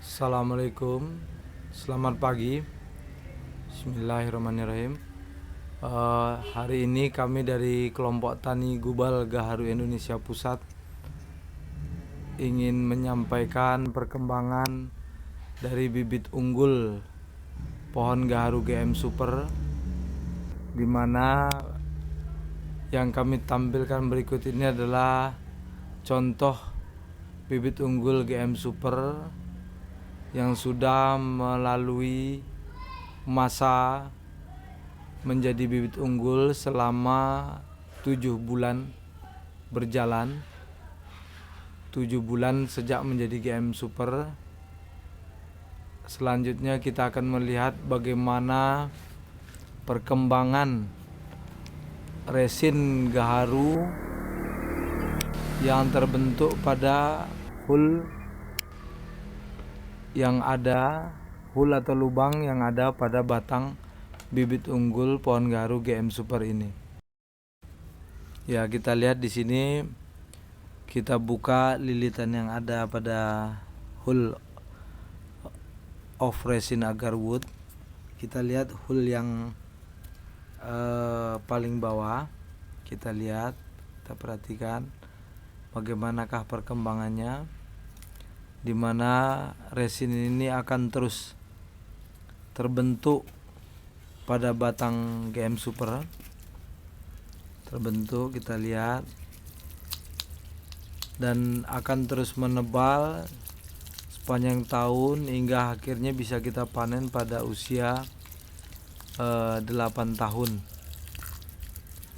Assalamualaikum, selamat pagi. Bismillahirrahmanirrahim. Hari ini kami dari kelompok Tani Gubal Gaharu Indonesia Pusat ingin menyampaikan perkembangan dari bibit unggul pohon gaharu GM Super, di mana yang kami tampilkan berikut ini adalah contoh bibit unggul GM Super yang sudah melalui masa menjadi bibit unggul selama 7 bulan berjalan. 7 bulan sejak menjadi GM Super. Selanjutnya kita akan melihat bagaimana perkembangan resin gaharu yang terbentuk pada hul atau lubang yang ada pada batang bibit unggul pohon gaharu GM Super ini. Ya, kita lihat di sini, kita buka lilitan yang ada pada hul of resin agar wood. Kita lihat hul yang paling bawah. Kita lihat, kita perhatikan bagaimanakah perkembangannya, di mana resin ini akan terus terbentuk pada batang GM Super. Terbentuk, kita lihat, dan akan terus menebal sepanjang tahun hingga akhirnya bisa kita panen pada usia 8 tahun.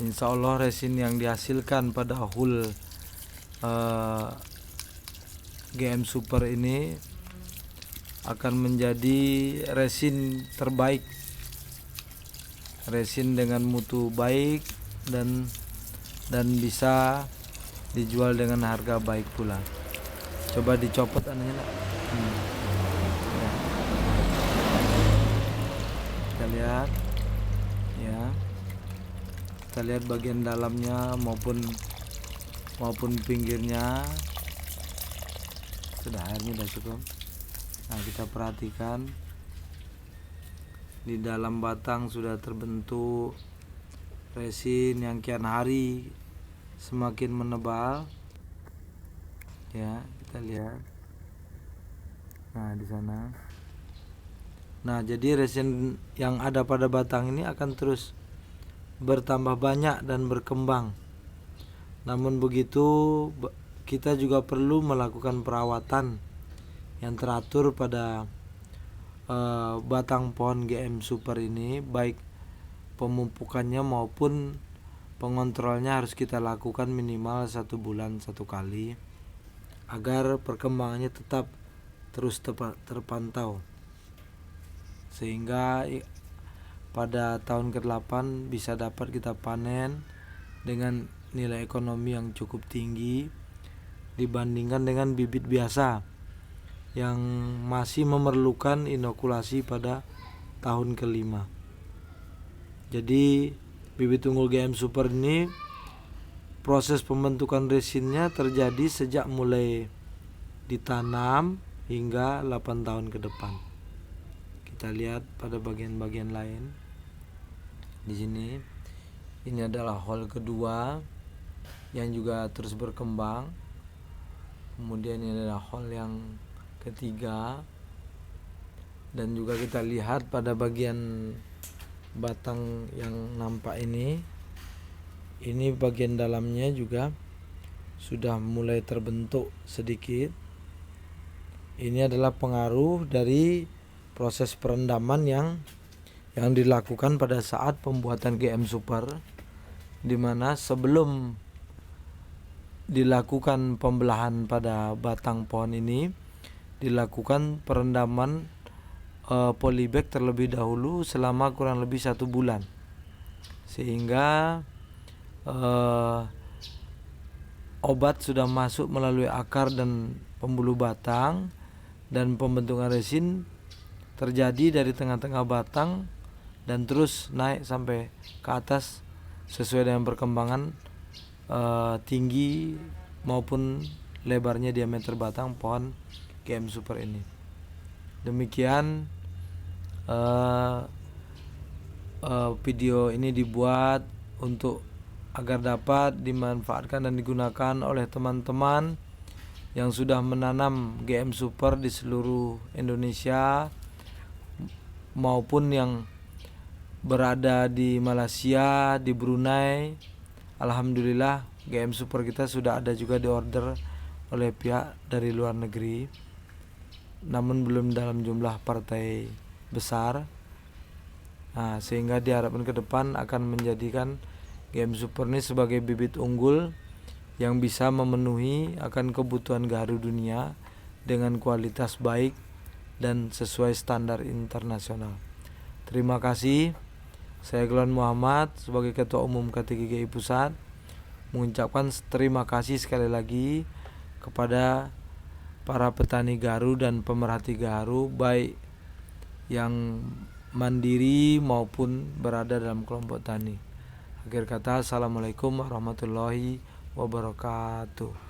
Insya Allah resin yang dihasilkan pada hul GM Super ini akan menjadi resin terbaik, resin dengan mutu baik dan bisa dijual dengan harga baik pula. Coba dicopot anehnya nak. Ya. Kita lihat, ya, kita lihat bagian dalamnya maupun pinggirnya. Sudah, airnya sudah cukup. Nah, kita perhatikan di dalam batang sudah terbentuk resin yang kian hari semakin menebal. Ya, kita lihat. Nah, di sana. Nah, jadi resin yang ada pada batang ini akan terus bertambah banyak dan berkembang. Namun begitu, kita juga perlu melakukan perawatan yang teratur pada batang pohon GM Super ini, baik pemupukannya maupun pengontrolnya harus kita lakukan minimal 1 bulan 1 kali agar perkembangannya tetap terus terpantau, sehingga pada tahun ke-8 bisa dapat kita panen dengan nilai ekonomi yang cukup tinggi dibandingkan dengan bibit biasa yang masih memerlukan inokulasi pada tahun ke-5. Jadi bibit unggul GM Super ini proses pembentukan resinnya terjadi sejak mulai ditanam hingga 8 tahun ke depan. Kita lihat pada bagian-bagian lain. Di sini, ini adalah hole kedua yang juga terus berkembang. Kemudian ini adalah hole yang ketiga, dan juga kita lihat pada bagian batang yang nampak ini bagian dalamnya juga sudah mulai terbentuk sedikit. Ini adalah pengaruh dari proses perendaman yang dilakukan pada saat pembuatan GM Super, di mana sebelum dilakukan pembelahan pada batang pohon ini dilakukan perendaman polybag terlebih dahulu selama kurang lebih 1 bulan, sehingga obat sudah masuk melalui akar dan pembuluh batang, dan pembentukan resin terjadi dari tengah-tengah batang dan terus naik sampai ke atas sesuai dengan perkembangan tinggi maupun lebarnya diameter batang pohon GM Super ini. Demikian video ini dibuat untuk agar dapat dimanfaatkan dan digunakan oleh teman-teman yang sudah menanam GM Super di seluruh Indonesia maupun yang berada di Malaysia, di Brunei. Alhamdulillah GM Super kita sudah ada juga diorder oleh pihak dari luar negeri, namun belum dalam jumlah partai besar. Nah, sehingga diharapkan ke depan akan menjadikan GM Super ini sebagai bibit unggul yang bisa memenuhi akan kebutuhan gaharu dunia dengan kualitas baik dan sesuai standar internasional. Terima kasih. Saya Glenn Muhammad sebagai Ketua Umum KTGGI Pusat mengucapkan terima kasih sekali lagi kepada para petani gaharu dan pemerhati gaharu, baik yang mandiri maupun berada dalam kelompok tani. Akhir kata, assalamualaikum warahmatullahi wabarakatuh.